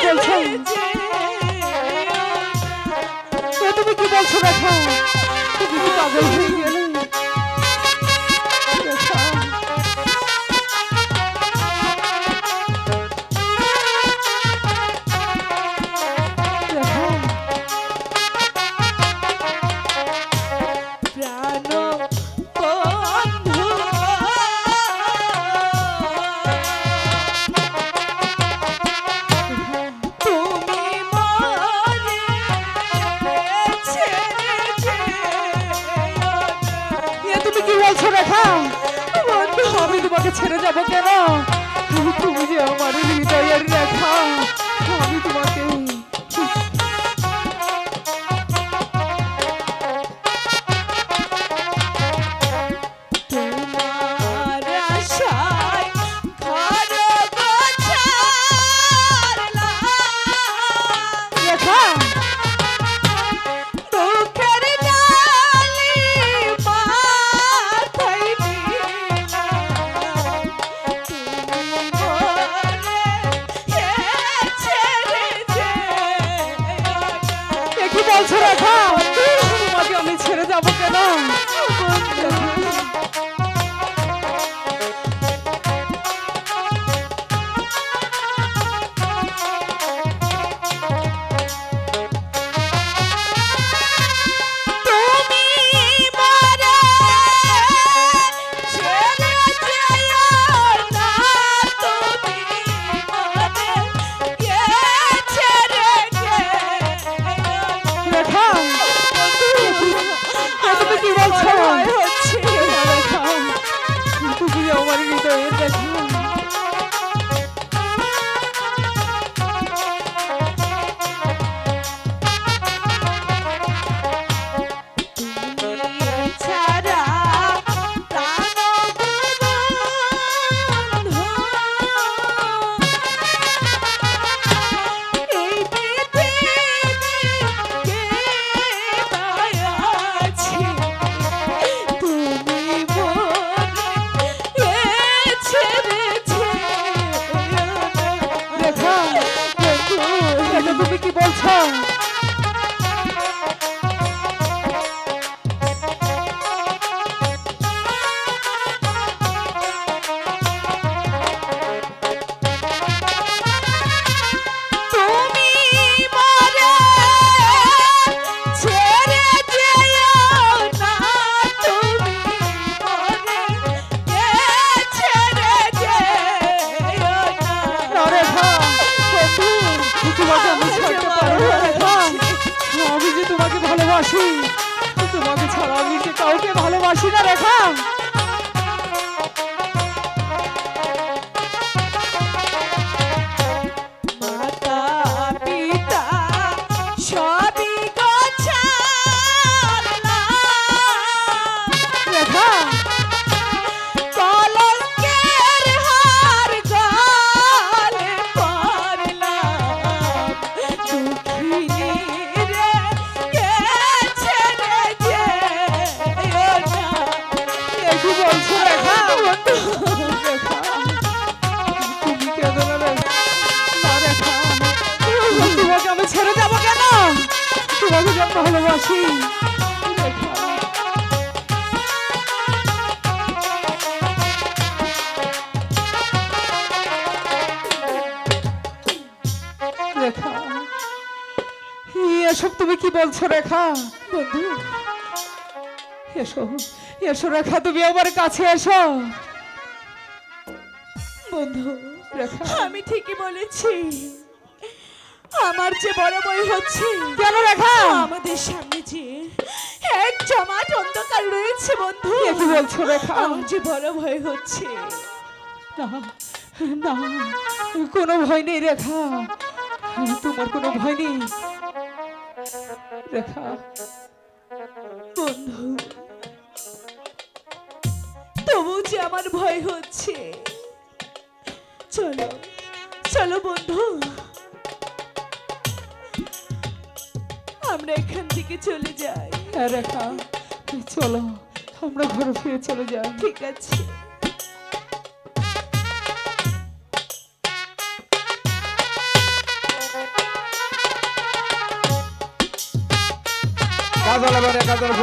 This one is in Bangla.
বলছো? তুমি কি বলছো রেখা? তুমি কি পাগল হয়ে গেলে? রেখা আমি তোমাকে ছেড়ে যাবো কেন? তুমি যে আমার হৃদয়ের রেখা। আমি তোমাকে তোমাকে আমি ছেড়ে যাবো কেন? তোমাকে ছাড়া আমি যে কাউকে ভালোবাসি না রেখা। মাতা পিতা সবই রেখা কলঙ্কের হার গলে পড়লাম দুঃখিনী রে ছেড়ে যাবো কেন? তোমাকে যা ভালোবাসি রেখা। এসব তুমি কি বলছো রেখা? বন্ধু এসো এসো রেখা, তুমি আমার কাছে এসো। বন্ধু রেখা আমি ঠিকই বলেছি, আমার যে বড় ভয় হচ্ছে। কেন রেখা? আমাদের সামনে যে এক জমাট অন্ধকার রয়েছে বন্ধু। কি বলছো রেখা? আমার যে বড় ভয় হচ্ছে। না না, কোনো ভয় নেই রেখা, তোমার কোনো ভয় নেই রেখা। বন্ধু তবু যে আমার ভয় হচ্ছে। চলো চলো বন্ধু, আমরা এখান থেকে চলে যাই। হ্যাঁ রেখা, চলো আমরা ঘরে ফিরে চলে যাই। ঠিক আছে। এবার 1000